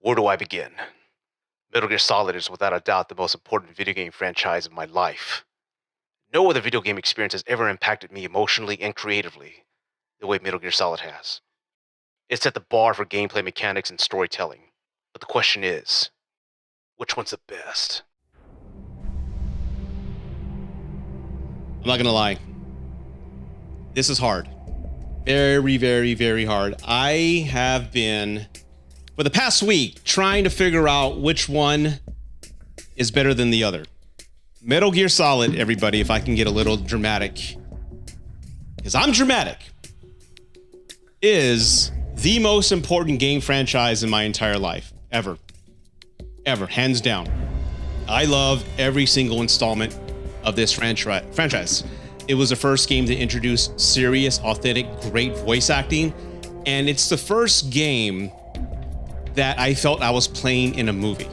Where do I begin? Metal Gear Solid is without a doubt the most important video game franchise of my life. No other video game experience has ever impacted me emotionally and creatively the way Metal Gear Solid has. It set the bar for gameplay mechanics and storytelling. But the question is, which one's the best? I'm not gonna lie. This is hard. Very, very, very hard. I have been, for the past week, trying to figure out which one is better than the other. Metal Gear Solid, everybody, if I can get a little dramatic, because I'm dramatic, is the most important game franchise in my entire life, ever. Ever, hands down. I love every single installment of this franchise. It was the first game to introduce serious, authentic, great voice acting, and it's the first game that I felt I was playing in a movie.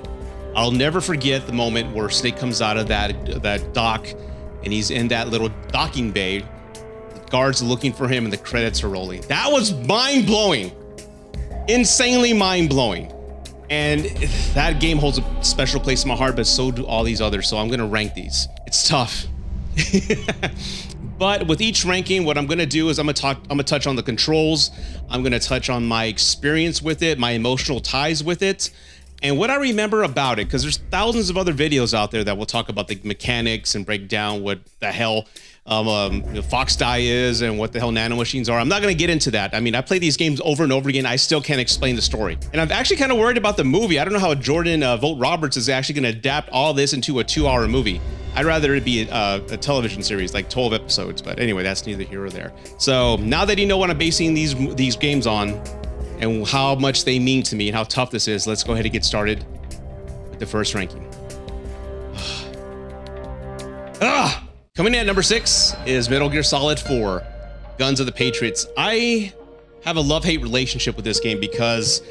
I'll never forget the moment where Snake comes out of that dock and he's in that little docking bay. The guards are looking for him and the credits are rolling. That was mind-blowing. Insanely mind-blowing. And that game holds a special place in my heart, but so do all these others. So I'm gonna rank these. It's tough. But with each ranking, what I'm gonna do is I'm gonna touch on the controls. I'm gonna touch on my experience with it, my emotional ties with it, and what I remember about it, because there's thousands of other videos out there that will talk about the mechanics and break down what the hell Fox Die is and what the hell nanomachines are. I'm not going to get into that. I mean, I play these games over and over again. I still can't explain the story. And I'm actually kind of worried about the movie. I don't know how Jordan Vogt Roberts is actually going to adapt all this into a 2-hour movie. I'd rather it be a television series, like 12 episodes. But anyway, that's neither here or there. So now that you know what I'm basing these games on and how much they mean to me and how tough this is, let's go ahead and get started with the first ranking. Coming in at number 6 is Metal Gear Solid 4, Guns of the Patriots. I have a love-hate relationship with this game because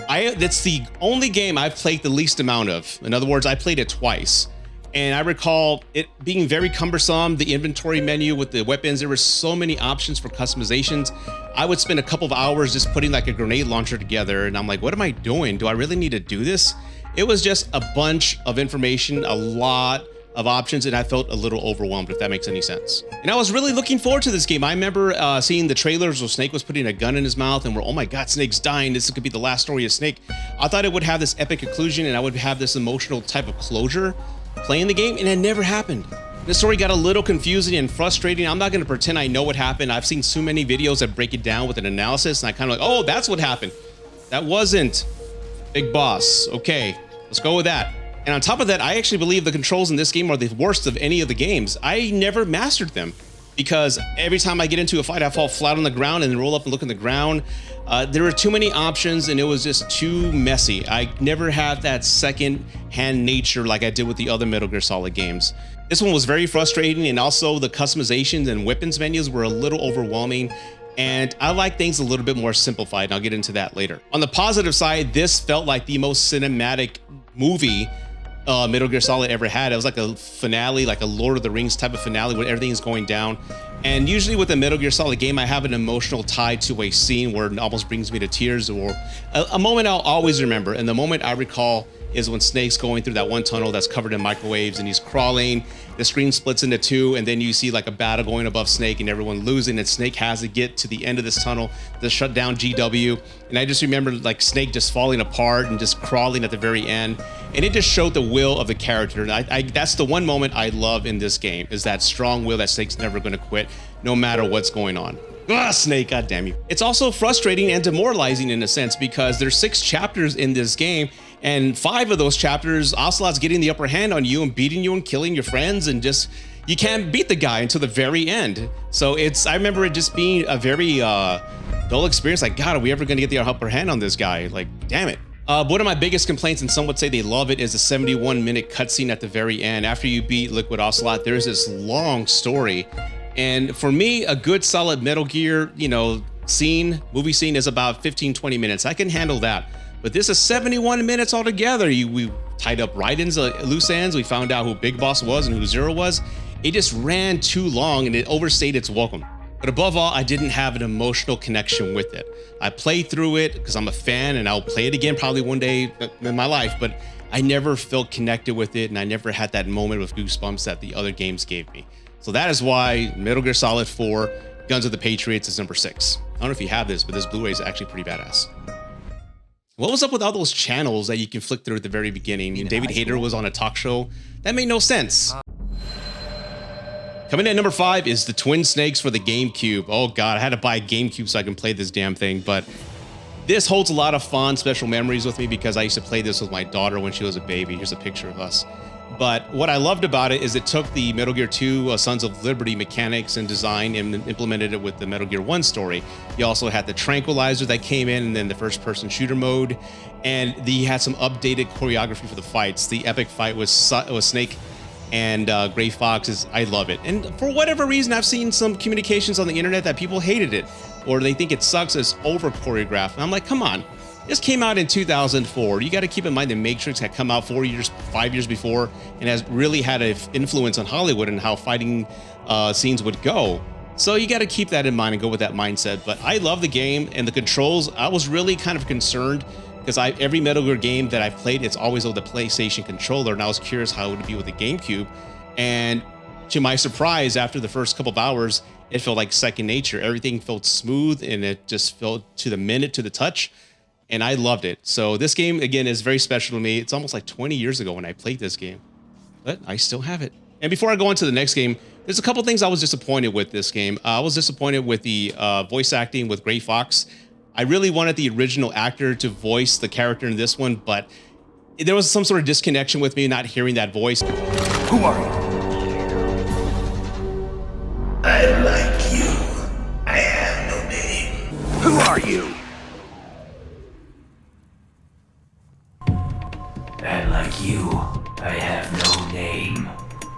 that's the only game I've played the least amount of. In other words, I played it twice. And I recall it being very cumbersome, the inventory menu with the weapons. There were so many options for customizations. I would spend a couple of hours just putting like a grenade launcher together. And I'm like, what am I doing? Do I really need to do this? It was just a bunch of information, a lot of options, and I felt a little overwhelmed, if that makes any sense. And I was really looking forward to this game. I remember seeing the trailers where Snake was putting a gun in his mouth and we're, oh my God, Snake's dying. This could be the last story of Snake. I thought it would have this epic conclusion and I would have this emotional type of closure playing the game, and it never happened. The story got a little confusing and frustrating. I'm not going to pretend I know what happened. I've seen so many videos that break it down with an analysis, and I kind of like, oh, that's what happened. That wasn't Big Boss. Okay, let's go with that. And on top of that, I actually believe the controls in this game are the worst of any of the games. I never mastered them because every time I get into a fight, I fall flat on the ground and then roll up and look on the ground. There were too many options and it was just too messy. I never had that second-hand nature like I did with the other Metal Gear Solid games. This one was very frustrating, and also the customizations and weapons menus were a little overwhelming. And I like things a little bit more simplified, and I'll get into that later. On the positive side, this felt like the most cinematic movie Metal Gear Solid ever had. It was like a finale, like a Lord of the Rings type of finale where everything's going down. And usually with a Metal Gear Solid game, I have an emotional tie to a scene where it almost brings me to tears, or a moment I'll always remember. And the moment I recall is when Snake's going through that one tunnel that's covered in microwaves and he's crawling, the screen splits into two, and then you see like a battle going above Snake and everyone losing, and Snake has to get to the end of this tunnel to shut down GW. And I just remember like Snake just falling apart and just crawling at the very end. And it just showed the will of the character. And that's the one moment I love in this game, is that strong will that Snake's never gonna quit, no matter what's going on. Ah, Snake, God damn you. It's also frustrating and demoralizing in a sense because there's 6 chapters in this game, and 5 of those chapters, Ocelot's getting the upper hand on you and beating you and killing your friends, and just, you can't beat the guy until the very end. So I remember it just being a very dull experience. Like, God, are we ever gonna get the upper hand on this guy? Like, damn it. One of my biggest complaints, and some would say they love it, is the 71-minute cutscene at the very end. After you beat Liquid Ocelot, there's this long story. And for me, a good solid Metal Gear, movie scene is about 15-20 minutes. I can handle that. But this is 71 minutes altogether. We tied up Raiden's loose ends. We found out who Big Boss was and who Zero was. It just ran too long and it overstayed its welcome. But above all, I didn't have an emotional connection with it. I played through it because I'm a fan and I'll play it again probably one day in my life, but I never felt connected with it and I never had that moment of goosebumps that the other games gave me. So that is why Metal Gear Solid 4 Guns of the Patriots is number 6. I don't know if you have this, but this Blu-ray is actually pretty badass. What was up with all those channels that you can flick through at the very beginning? And David Hayter was on a talk show. That made no sense. Coming in at number 5 is the Twin Snakes for the GameCube. Oh God, I had to buy a GameCube so I can play this damn thing, but this holds a lot of fond, special memories with me because I used to play this with my daughter when she was a baby. Here's a picture of us. But what I loved about it is it took the Metal Gear 2 Sons of Liberty mechanics and design and implemented it with the Metal Gear 1 story. You also had the tranquilizer that came in and then the first-person shooter mode. And he had some updated choreography for the fights. The epic fight was Snake and Gray Fox. I love it. And for whatever reason, I've seen some communications on the internet that people hated it or they think it sucks as over-choreographed. And I'm like, come on. This came out in 2004. You got to keep in mind the Matrix had come out 5 years before and has really had an influence on Hollywood and how fighting scenes would go. So you got to keep that in mind and go with that mindset. But I love the game and the controls. I was really kind of concerned because every Metal Gear game that I've played, it's always with the PlayStation controller. And I was curious how it would be with the GameCube. And to my surprise, after the first couple of hours, it felt like second nature. Everything felt smooth and it just felt to the minute, to the touch. And I loved it. So this game, again, is very special to me. It's almost like 20 years ago when I played this game, but I still have it. And before I go on to the next game, there's a couple things I was disappointed with this game. I was disappointed with the voice acting with Gray Fox. I really wanted the original actor to voice the character in this one, but there was some sort of disconnection with me not hearing that voice. Who are you? I like you. I have no name. Who are you? I like you. I have no name.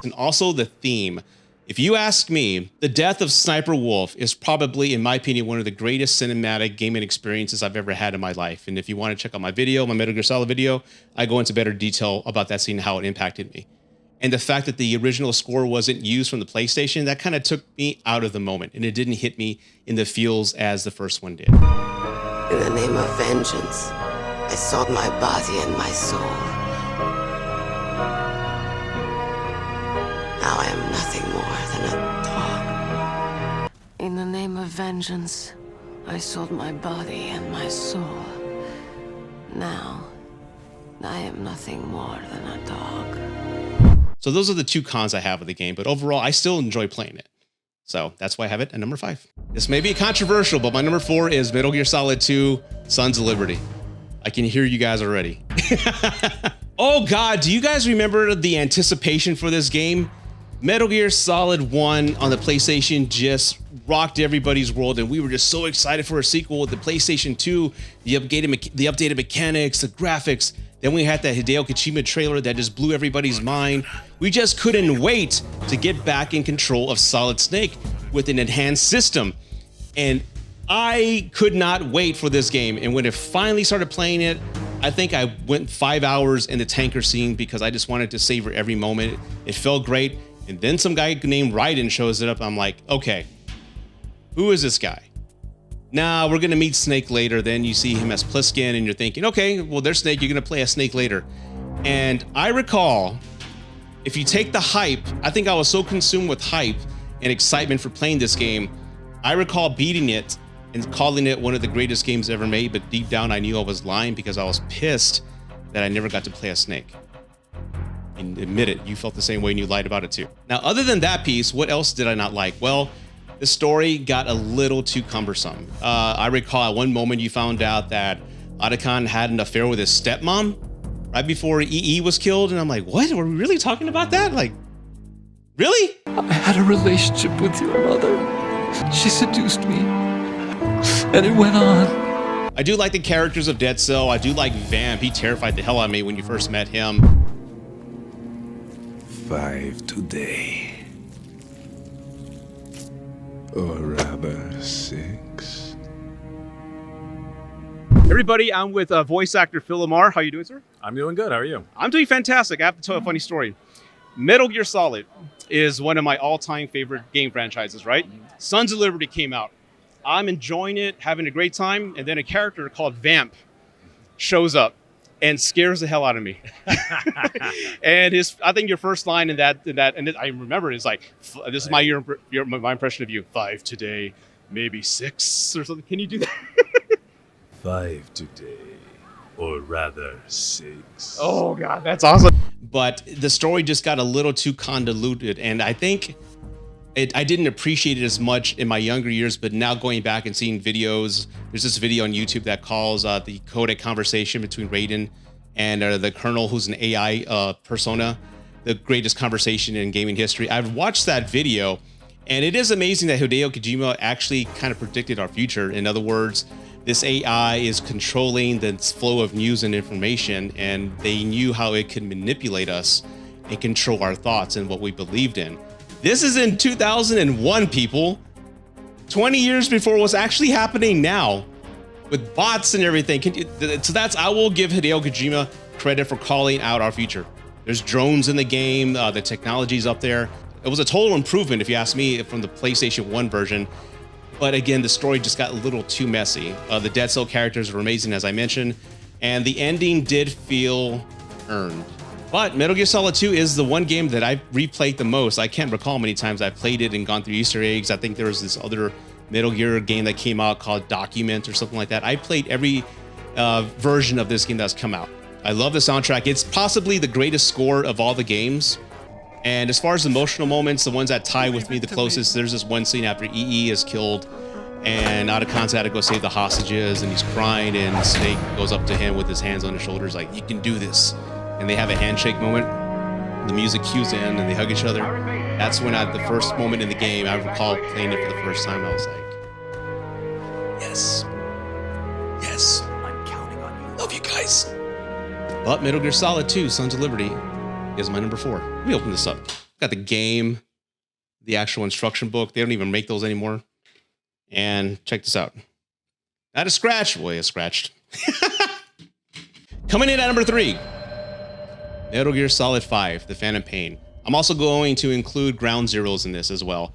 And also the theme. If you ask me, the death of Sniper Wolf is probably, in my opinion, one of the greatest cinematic gaming experiences I've ever had in my life. And if you want to check out my video, my Metal Gear Solid video, I go into better detail about that scene and how it impacted me. And the fact that the original score wasn't used from the PlayStation, that kind of took me out of the moment. And it didn't hit me in the feels as the first one did. In the name of vengeance, I sold my body and my soul. Now I am nothing more than a dog. In the name of vengeance, I sold my body and my soul. Now, I am nothing more than a dog. So those are the two cons I have of the game, but overall, I still enjoy playing it. So that's why I have it at number 5. This may be controversial, but my number 4 is Metal Gear Solid 2, Sons of Liberty. I can hear you guys already. Oh God, do you guys remember the anticipation for this game? Metal Gear Solid 1 on the PlayStation just rocked everybody's world, and we were just so excited for a sequel with the PlayStation 2, the updated mechanics, the graphics. Then we had that Hideo Kojima trailer that just blew everybody's mind. We just couldn't wait to get back in control of Solid Snake with an enhanced system. And I could not wait for this game. And when it finally started playing it, I think I went 5 hours in the tanker scene because I just wanted to savor every moment. It felt great. And then some guy named Raiden shows up. I'm like, okay, who is this guy? Nah, we're going to meet Snake later. Then you see him as Pliskin and you're thinking, okay, well, there's Snake. You're going to play as Snake later. And I recall, if you take the hype, I think I was so consumed with hype and excitement for playing this game. I recall beating it and calling it one of the greatest games ever made. But deep down, I knew I was lying because I was pissed that I never got to play as Snake. And admit it, you felt the same way and you lied about it too. Now, other than that piece, what else did I not like? Well, the story got a little too cumbersome. I recall at one moment you found out that Otacon had an affair with his stepmom right before EE was killed. And I'm like, what? Are we really talking about that? Like, really? I had a relationship with your mother. She seduced me. And it went on. I do like the characters of Dead Cell. I do like Vamp. He terrified the hell out of me when you first met him. 5 today. Or rather 6. Everybody, I'm with voice actor Phil Lamar. How you doing, sir? I'm doing good. How are you? I'm doing fantastic. I have to tell a funny story. Metal Gear Solid is one of my all-time favorite game franchises, right? Sons of Liberty came out. I'm enjoying it, having a great time, and then a character called Vamp shows up and scares the hell out of me. And I think your first line in that, and I remember it's like, this is my impression of you. 5 today, maybe 6 or something. Can you do that? 5 today, or rather 6. Oh God, that's awesome. But the story just got a little too convoluted, and I think I didn't appreciate it as much in my younger years, but now going back and seeing videos, there's this video on YouTube that calls the codec conversation between Raiden and the Colonel, who's an AI persona, the greatest conversation in gaming history. I've watched that video, and it is amazing that Hideo Kojima actually kind of predicted our future. In other words, this AI is controlling the flow of news and information, and they knew how it could manipulate us and control our thoughts and what we believed in. This is in 2001, people. 20 years before what's actually happening now with bots and everything. I will give Hideo Kojima credit for calling out our future. There's drones in the game. The technology's up there. It was a total improvement, if you ask me, from the PlayStation 1 version. But again, the story just got a little too messy. The Dead Cell characters were amazing, as I mentioned, and the ending did feel earned. But Metal Gear Solid 2 is the one game that I've replayed the most. I can't recall how many times I've played it and gone through Easter eggs. I think there was this other Metal Gear game that came out called Document or something like that. I played every version of this game that's come out. I love the soundtrack. It's possibly the greatest score of all the games. And as far as emotional moments, the ones that tie with me the closest, there's this one scene after EE is killed and Otakon's had to go save the hostages, and he's crying, and Snake goes up to him with his hands on his shoulders like, you can do this. And they have a handshake moment. The music cues in and they hug each other. That's when the first moment in the game, I recall playing it for the first time, I was like, yes. Yes. I'm counting on you. Love you guys. But Metal Gear Solid 2, Sons of Liberty, is my number 4. Let me open this up. Got the game, the actual instruction book. They don't even make those anymore. And check this out. Not a scratch. Boy, it's scratched. Coming in at number 3. Metal Gear Solid 5, The Phantom Pain. I'm also going to include Ground Zeroes in this as well.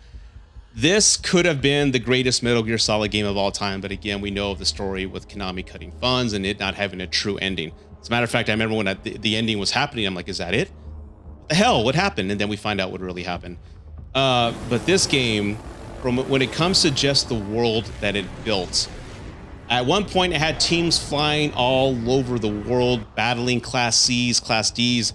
This could have been the greatest Metal Gear Solid game of all time, but again, we know of the story with Konami cutting funds and it not having a true ending. As a matter of fact, I remember when the ending was happening, I'm like, is that it? What the hell? What happened? And then we find out what really happened. But this game, when it comes to just the world that it built, at one point it had teams flying all over the world, battling Class C's, Class D's,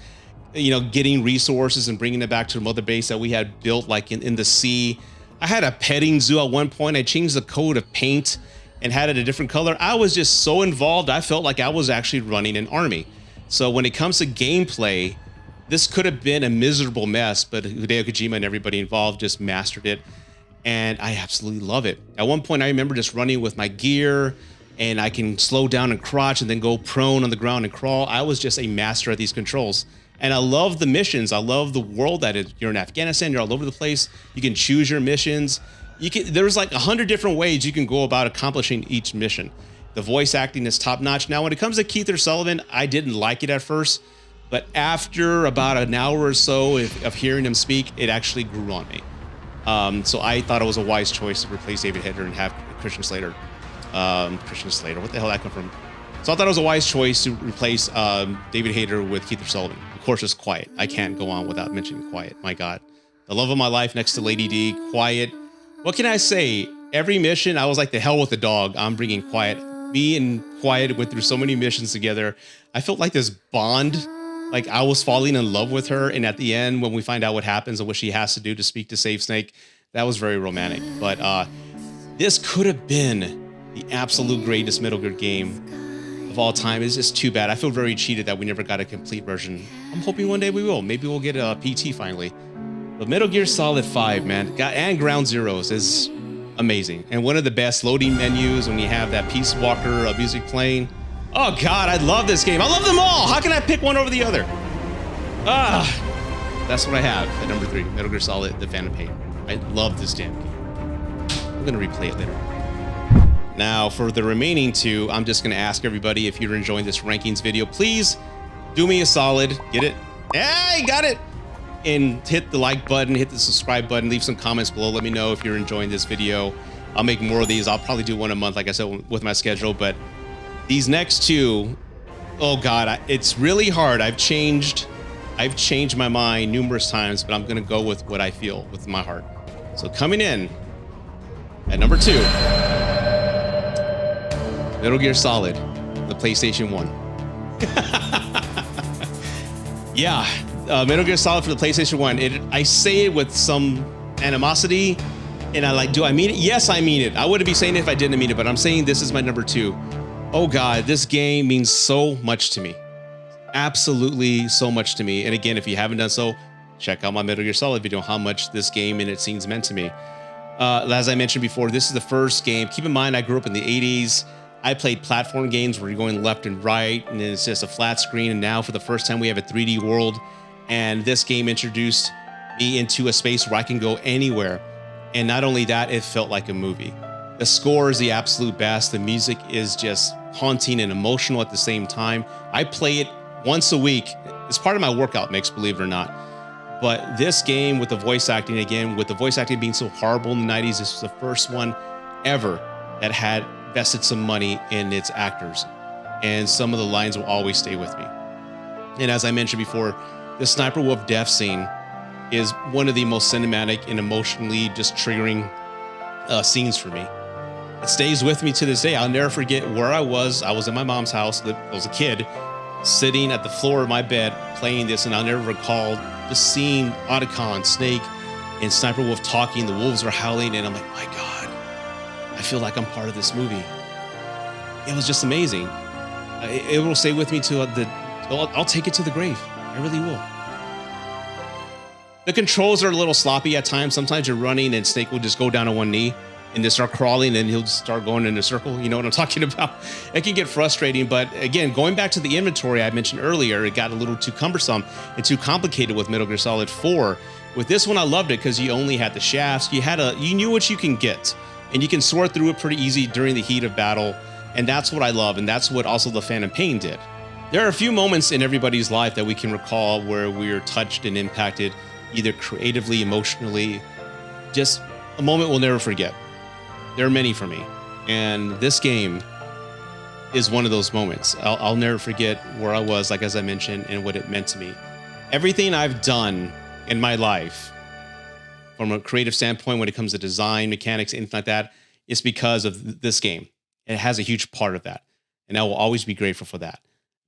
getting resources and bringing it back to the mother base that we had built, like in the sea. I had a petting zoo at one point. I changed the code of paint and had it a different color. I was just so involved. I felt like I was actually running an army. So when it comes to gameplay, this could have been a miserable mess, but Hideo Kojima and everybody involved just mastered it. And I absolutely love it. At one point, I remember just running with my gear, and I can slow down and crouch and then go prone on the ground and crawl. I was just a master at these controls. And I love the missions. I love the world that you're in Afghanistan. You're all over the place. You can choose your missions. There's like 100 different ways you can go about accomplishing each mission. The voice acting is top notch. Now, when it comes to Keith Sullivan, I didn't like it at first, but after about an hour or so of hearing him speak, it actually grew on me. So I thought it was a wise choice to replace David Hayter and have Christian Slater. Christian Slater, what the hell did that come from? So I thought it was a wise choice to replace David Hayter with Keith Sullivan. Of course, it's Quiet. I can't go on without mentioning Quiet. My God. The love of my life next to Lady D, Quiet. What can I say? Every mission, I was like, the hell with the dog. I'm bringing Quiet. Me and Quiet went through so many missions together. I felt like this bond. Like I was falling in love with her. And at the end, when we find out what happens and what she has to do to speak to save Snake, that was very romantic. But this could have been the absolute greatest Metal Gear game of all time. It's just too bad. I feel very cheated that we never got a complete version. I'm hoping one day we will. Maybe we'll get a PT finally. But Metal Gear Solid 5, man, and Ground Zeroes is amazing. And one of the best loading menus when you have that Peace Walker music playing. Oh God, I love this game. I love them all. How can I pick one over the other? That's what I have at number 3, Metal Gear Solid, The Phantom Pain. I love this damn game. I'm gonna replay it later. Now, for the remaining 2, I'm just going to ask everybody, if you're enjoying this rankings video, please do me a solid. Get it? Hey, got it. and hit the like button, hit the subscribe button, leave some comments below. Let me know if you're enjoying this video. I'll make more of these. I'll probably do one a month, like I said, with my schedule. But these next two, oh God, it's really hard. I've changed my mind numerous times, but I'm gonna go with what I feel with my heart. So coming in at number 2, Metal Gear Solid, the PlayStation 1. Yeah, Metal Gear Solid for the PlayStation 1. I say it with some animosity, and do I mean it? Yes, I mean it. I wouldn't be saying it if I didn't mean it, but I'm saying this is my number 2. Oh God, this game means so much to me. Absolutely so much to me. And again, if you haven't done so, check out my Metal Gear Solid video, how much this game and its scenes meant to me. As I mentioned before, this is the first game. Keep in mind, I grew up in the 80s. I played platform games where you're going left and right, and it's just a flat screen. And now for the first time, we have a 3D world. And this game introduced me into a space where I can go anywhere. And not only that, it felt like a movie. The score is the absolute best. The music is just haunting and emotional at the same time. I play it once a week. It's part of my workout mix, believe it or not. But this game with the voice acting, again, with the voice acting being so horrible in the 90s, this was the first one ever that had invested some money in its actors. And some of the lines will always stay with me. And as I mentioned before, the Sniper Wolf death scene is one of the most cinematic and emotionally just triggering scenes for me. It stays with me to this day. I'll never forget where I was. I was in my mom's house. I was a kid sitting at the floor of my bed playing this, and I'll never recall just seeing Otacon, Snake, and Sniper Wolf talking. The wolves are howling, and I'm like, my God, I feel like I'm part of this movie. It was just amazing. It will stay with me to I'll take it to the grave. I really will. The controls are a little sloppy at times. Sometimes you're running and Snake will just go down on one knee and then start crawling, and he'll start going in a circle. You know what I'm talking about? It can get frustrating, but again, going back to the inventory I mentioned earlier, it got a little too cumbersome and too complicated with Metal Gear Solid 4. With this one, I loved it because you only had the shafts. You knew what you can get, and you can sort through it pretty easy during the heat of battle, and that's what I love, and that's what also the Phantom Pain did. There are a few moments in everybody's life that we can recall where we are touched and impacted, either creatively, emotionally, just a moment we'll never forget. There are many for me, and this game is one of those moments. I'll never forget where I was, like as I mentioned, and what it meant to me. Everything I've done in my life, from a creative standpoint, when it comes to design, mechanics, anything like that, is because of this game. It has a huge part of that, and I will always be grateful for that.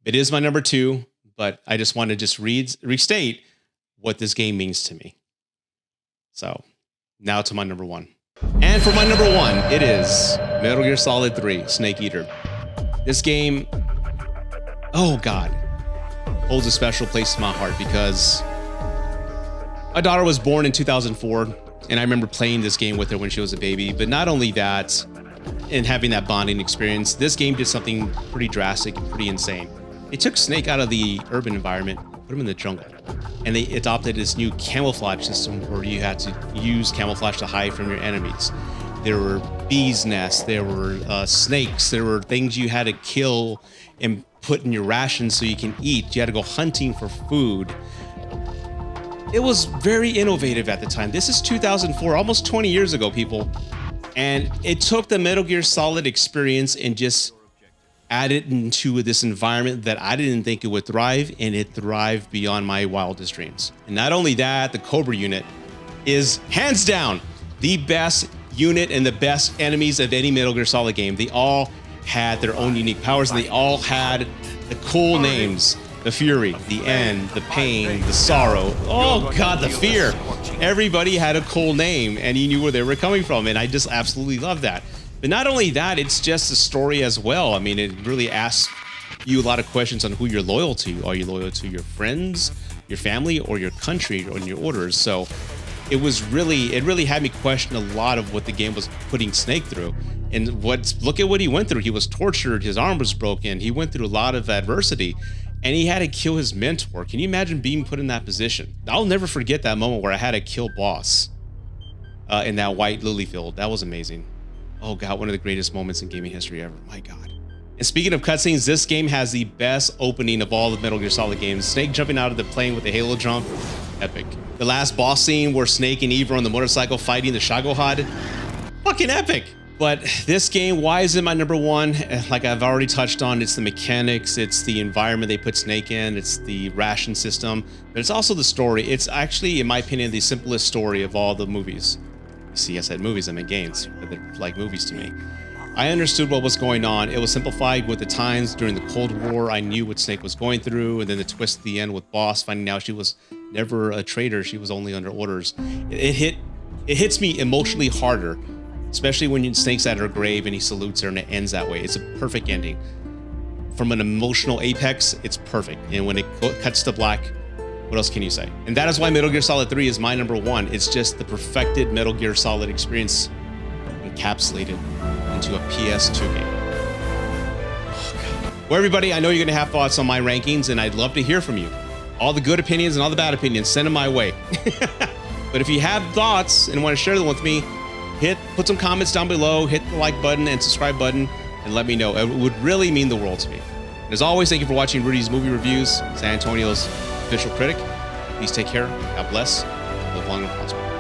It is my number 2, but I just want to just restate what this game means to me. So now to my number 1. And for my number 1, it is Metal Gear Solid 3, Snake Eater. This game, oh God, holds a special place in my heart because my daughter was born in 2004, and I remember playing this game with her when she was a baby. But not only that, and having that bonding experience, this game did something pretty drastic and pretty insane. It took Snake out of the urban environment, put him in the jungle, and they adopted this new camouflage system where you had to use camouflage to hide from your enemies. There were bees' nests, there were snakes, there were things you had to kill and put in your rations so you can eat. You had to go hunting for food. It was very innovative at the time. This is 2004, almost 20 years ago, people. And it took the Metal Gear Solid experience and just added into this environment that I didn't think it would thrive, and it thrived beyond my wildest dreams. And not only that, the Cobra unit is hands down the best unit and the best enemies of any Metal Gear Solid game. They all had their own unique powers, and they all had the cool names. The Fury, the End, the Pain, the Sorrow. Oh God, the Fear. Everybody had a cool name, and you knew where they were coming from, and I just absolutely love that. But not only that, it's just a story as well. I mean, it really asks you a lot of questions on who you're loyal to. Are you loyal to your friends, your family, or your country, or your orders? So it really had me question a lot of what the game was putting Snake through. And look at what he went through. He was tortured, his arm was broken, he went through a lot of adversity, and he had to kill his mentor. Can you imagine being put in that position? I'll never forget that moment where I had to kill Boss in that white lily field. That was amazing. Oh God, one of the greatest moments in gaming history ever. My God. And speaking of cutscenes, this game has the best opening of all the Metal Gear Solid games. Snake jumping out of the plane with the Halo jump. epic. The last boss scene where Snake and Eve are on the motorcycle fighting the Shagohod, fucking epic. But this game, why is it my number one? Like I've already touched on, it's the mechanics, it's the environment they put Snake in, it's the ration system, but it's also the story. It's actually, in my opinion, the simplest story of all the movies. You see, I said movies, I meant games, but they're like movies to me. I understood what was going on. It was simplified with the times during the Cold War. I knew what Snake was going through, and then the twist at the end with Boss, finding out she was never a traitor, she was only under orders. It hits me emotionally harder, especially when Snake's at her grave and he salutes her and it ends that way. It's a perfect ending. From an emotional apex, it's perfect. And when it cuts to black, what else can you say? And that is why Metal Gear Solid 3 is my number one. It's just the perfected Metal Gear Solid experience encapsulated into a PS2 game. Oh, God. Well, everybody, I know you're gonna have thoughts on my rankings and I'd love to hear from you. All the good opinions and all the bad opinions, send them my way. But if you have thoughts and want to share them with me, put some comments down below, hit the like button and subscribe button, and let me know. It would really mean the world to me. And as always, thank you for watching Rudy's Movie Reviews, San Antonio's official critic. Please take care. God bless. Live long and prosper.